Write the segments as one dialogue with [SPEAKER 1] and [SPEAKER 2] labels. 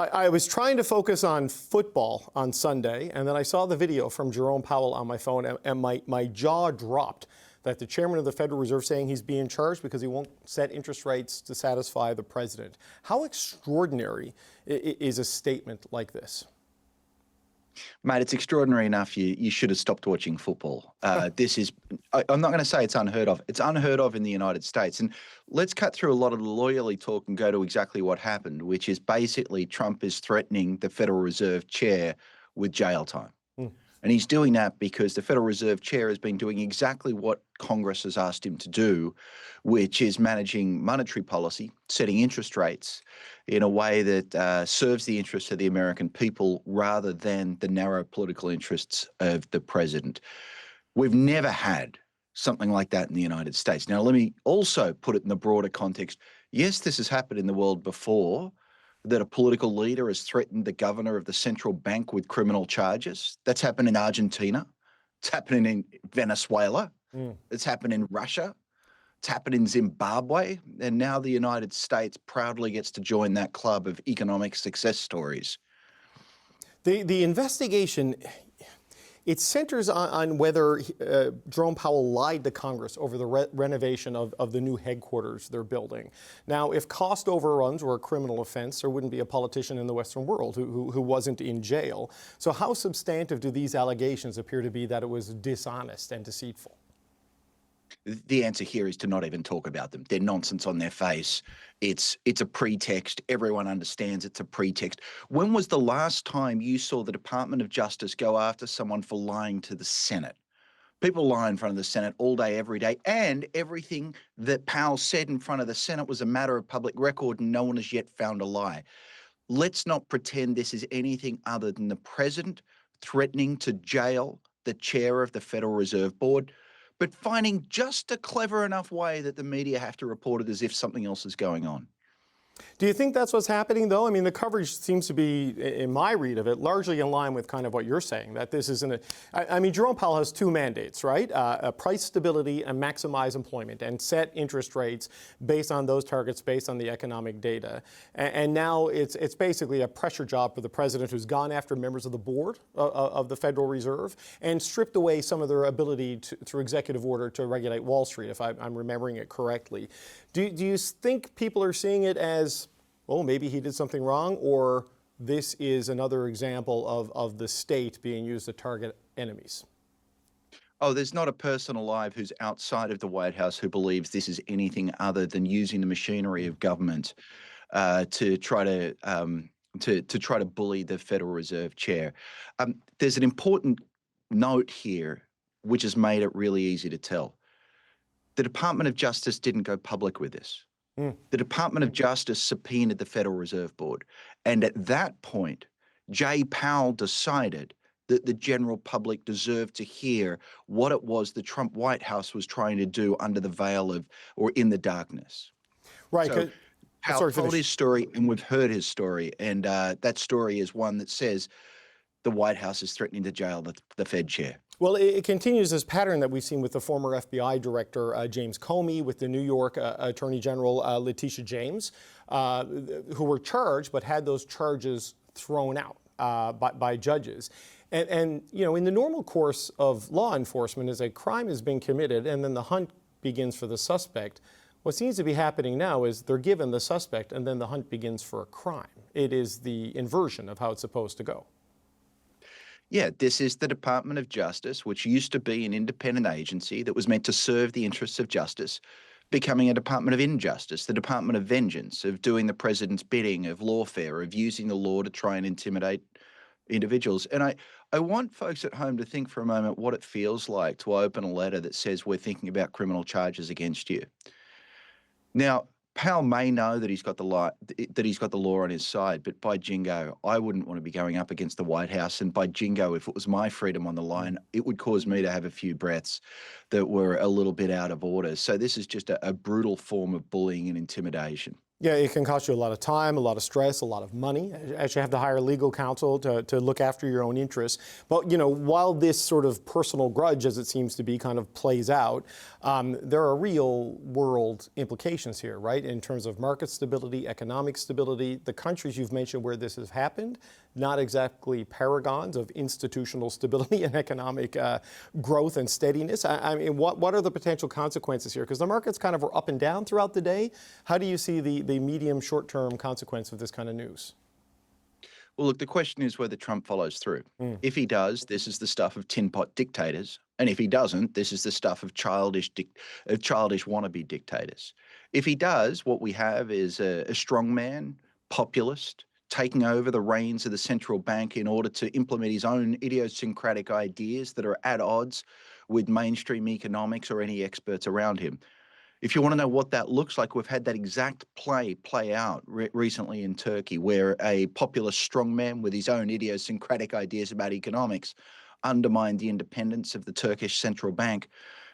[SPEAKER 1] I was trying to focus on football on Sunday, and then I saw the video from Jerome Powell on my phone, and my jaw dropped that the chairman of the Federal Reserve saying he's being charged because he won't set interest rates to satisfy the president. How extraordinary is a statement like this?
[SPEAKER 2] Mate, it's extraordinary enough you should have stopped watching football. I'm not going to say it's unheard of. It's unheard of in the United States. And let's cut through a lot of the lawyerly talk and go to exactly what happened, which is basically Trump is threatening the Federal Reserve chair with jail time. And he's doing that because the Federal Reserve chair has been doing exactly what Congress has asked him to do, which is managing monetary policy, setting interest rates in a way that serves the interests of the American people rather than the narrow political interests of the president. We've never had something like that in the United States. Now, let me also put it in the broader context. Yes, this has happened in the world before, that a political leader has threatened the governor of the central bank with criminal charges. That's happened in Argentina. It's happening in Venezuela. It's happened in Russia. It's happened in Zimbabwe. And now the United States proudly gets to join that club of economic success stories.
[SPEAKER 1] The investigation, it centers on whether Jerome Powell lied to Congress over the renovation of the new headquarters they're building. Now, if cost overruns were a criminal offense, there wouldn't be a politician in the Western world who wasn't in jail. So how substantive do these allegations appear to be that it was dishonest and deceitful?
[SPEAKER 2] The answer here is to not even talk about them. They're nonsense on their face. It's a pretext. Everyone understands it's a pretext. When was the last time you saw the Department of Justice go after someone for lying to the Senate? People lie in front of the Senate all day, every day, and everything that Powell said in front of the Senate was a matter of public record, and no one has yet found a lie. Let's not pretend this is anything other than the president threatening to jail the chair of the Federal Reserve Board, but finding just a clever enough way that the media have to report it as if something else is going on.
[SPEAKER 1] Do you think that's what's happening, though? I mean, the coverage seems to be, in my read of it, largely in line with kind of what you're saying, that this isn't a... I mean, Jerome Powell has two mandates, right? Price stability and maximize employment and set interest rates based on those targets, based on the economic data. And now it's basically a pressure job for the president, who's gone after members of the board of the Federal Reserve and stripped away some of their ability through executive order to regulate Wall Street, if I'm remembering it correctly. Do you think people are seeing it as, well, maybe he did something wrong, or this is another example of the state being used to target enemies?
[SPEAKER 2] Oh, there's not a person alive who's outside of the White House who believes this is anything other than using the machinery of government to try to bully the Federal Reserve chair. There's an important note here which has made it really easy to tell. The Department of Justice didn't go public with this. The Department of Justice subpoenaed the Federal Reserve Board. And at that point, Jay Powell decided that the general public deserved to hear what it was the Trump White House was trying to do under the veil of, or in the darkness.
[SPEAKER 1] Right.
[SPEAKER 2] So Powell told his story, and we've heard his story. And that story is one that says the White House is threatening to jail the Fed chair.
[SPEAKER 1] Well, it continues this pattern that we've seen with the former FBI director, James Comey, with the New York Attorney General, Letitia James, who were charged but had those charges thrown out by judges. And, you know, in the normal course of law enforcement, as a crime has been committed and then the hunt begins for the suspect, what seems to be happening now is they're given the suspect and then the hunt begins for a crime. It is the inversion of how it's supposed to go.
[SPEAKER 2] Yeah, this is the Department of Justice, which used to be an independent agency that was meant to serve the interests of justice, becoming a Department of Injustice, the Department of Vengeance, of doing the president's bidding, of lawfare, of using the law to try and intimidate individuals. And I want folks at home to think for a moment what it feels like to open a letter that says we're thinking about criminal charges against you. Now, Powell may know that he's got the law on his side, but by jingo, I wouldn't want to be going up against the White House. And by jingo, if it was my freedom on the line, it would cause me to have a few breaths that were a little bit out of order. So this is just a brutal form of bullying and intimidation.
[SPEAKER 1] Yeah, it can cost you a lot of time, a lot of stress, a lot of money, as you have to hire legal counsel to look after your own interests. But, while this sort of personal grudge, as it seems to be, kind of plays out, there are real world implications here, right? In terms of market stability, economic stability. The countries you've mentioned where this has happened, not exactly paragons of institutional stability and economic growth and steadiness. I mean, what are the potential consequences here? Because the markets kind of were up and down throughout the day. How do you see the medium, short-term consequence of this kind of news?
[SPEAKER 2] Well, look, the question is whether Trump follows through. If he does, this is the stuff of tin pot dictators. And if he doesn't, this is the stuff of childish wannabe dictators. If he does, what we have is a strongman, populist, taking over the reins of the central bank in order to implement his own idiosyncratic ideas that are at odds with mainstream economics or any experts around him. If you want to know what that looks like, we've had that exact play out recently in Turkey, where a populist strongman with his own idiosyncratic ideas about economics undermined the independence of the Turkish central bank.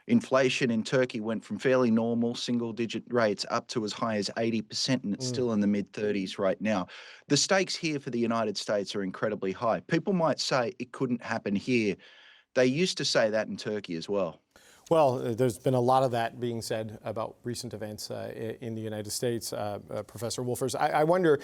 [SPEAKER 2] Inflation in Turkey went from fairly normal single-digit rates up to as high as 80%, and it's still in the mid-30s right now. The stakes here for the United States are incredibly high. People might say it couldn't happen here. They used to say that in Turkey as well.
[SPEAKER 1] Well, there's been a lot of that being said about recent events in the United States, Professor Wolfers. I wonder,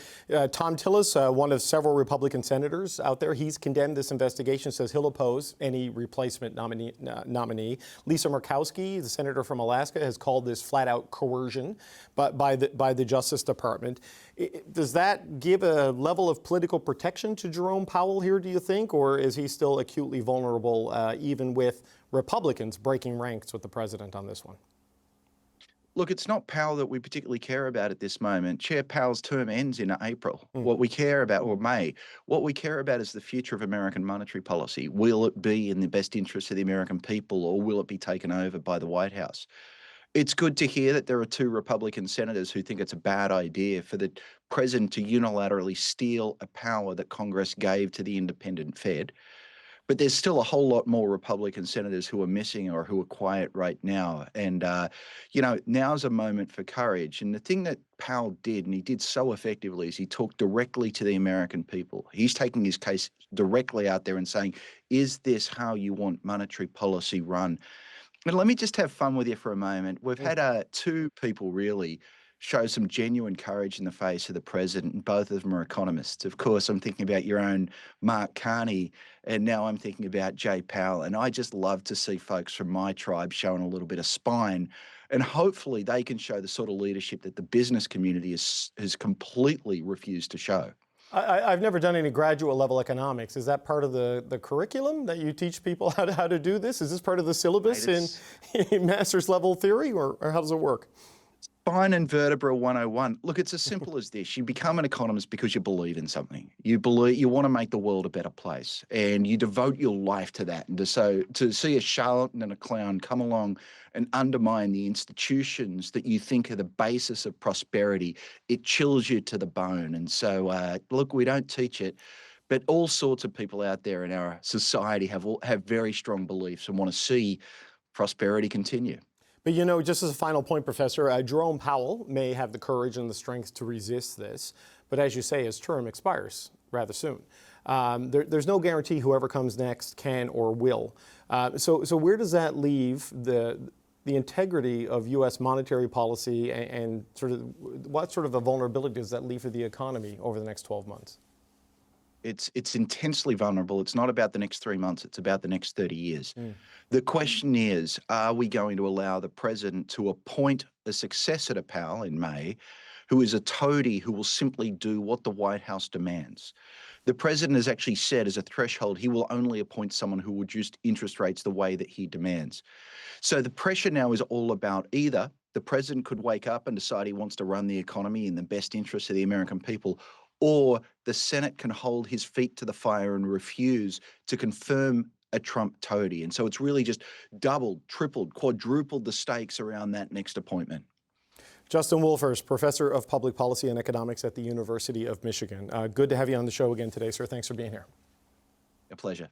[SPEAKER 1] Tom Tillis, one of several Republican senators out there, he's condemned this investigation, says he'll oppose any replacement nominee. Lisa Murkowski, the senator from Alaska, has called this flat-out coercion by the Justice Department. Does that give a level of political protection to Jerome Powell here, do you think, or is he still acutely vulnerable, even with Republicans breaking ranks with the president on this one?
[SPEAKER 2] Look, it's not Powell that we particularly care about at this moment. Chair Powell's term ends in April. What we care about, or May, what we care about is the future of American monetary policy. Will it be in the best interest of the American people, or will it be taken over by the White House? It's good to hear that there are two Republican senators who think it's a bad idea for the president to unilaterally steal a power that Congress gave to the independent Fed. But there's still a whole lot more Republican senators who are missing or who are quiet right now. And, now's a moment for courage. And the thing that Powell did, and he did so effectively, is he talked directly to the American people. He's taking his case directly out there and saying, is this how you want monetary policy run? And let me just have fun with you for a moment. We've had two people really show some genuine courage in the face of the president, and both of them are economists. Of course, I'm thinking about your own Mark Carney, and now I'm thinking about Jay Powell. And I just love to see folks from my tribe showing a little bit of spine, and hopefully they can show the sort of leadership that the business community has completely refused to show.
[SPEAKER 1] I've never done any graduate level economics. Is that part of the curriculum that you teach people how to do this? Is this part of the syllabus in master's level theory, or how does it work?
[SPEAKER 2] Spine and vertebra 101. Look, it's as simple as this. You become an economist because you believe in something. You want to make the world a better place, and you devote your life to that. And to see a charlatan and a clown come along and undermine the institutions that you think are the basis of prosperity, it chills you to the bone. And so, look, we don't teach it, but all sorts of people out there in our society have very strong beliefs and want to see prosperity continue.
[SPEAKER 1] But just as a final point, Professor, Jerome Powell may have the courage and the strength to resist this, but as you say, his term expires rather soon. There's no guarantee whoever comes next can or will. So where does that leave the integrity of U.S. monetary policy, and what sort of a vulnerability does that leave for the economy over the next 12 months?
[SPEAKER 2] It's intensely vulnerable. It's not about the next 3 months. It's about the next 30 years. The question is, are we going to allow the president to appoint a successor to Powell in May, who is a toady who will simply do what the White House demands? The president has actually said as a threshold, he will only appoint someone who will reduce interest rates the way that he demands. So the pressure now is all about either the president could wake up and decide he wants to run the economy in the best interest of the American people, or the Senate can hold his feet to the fire and refuse to confirm a Trump toady. And so it's really just doubled, tripled, quadrupled the stakes around that next appointment.
[SPEAKER 1] Justin Wolfers, Professor of Public Policy and Economics at the University of Michigan. Good to have you on the show again today, sir. Thanks for being here.
[SPEAKER 2] A pleasure.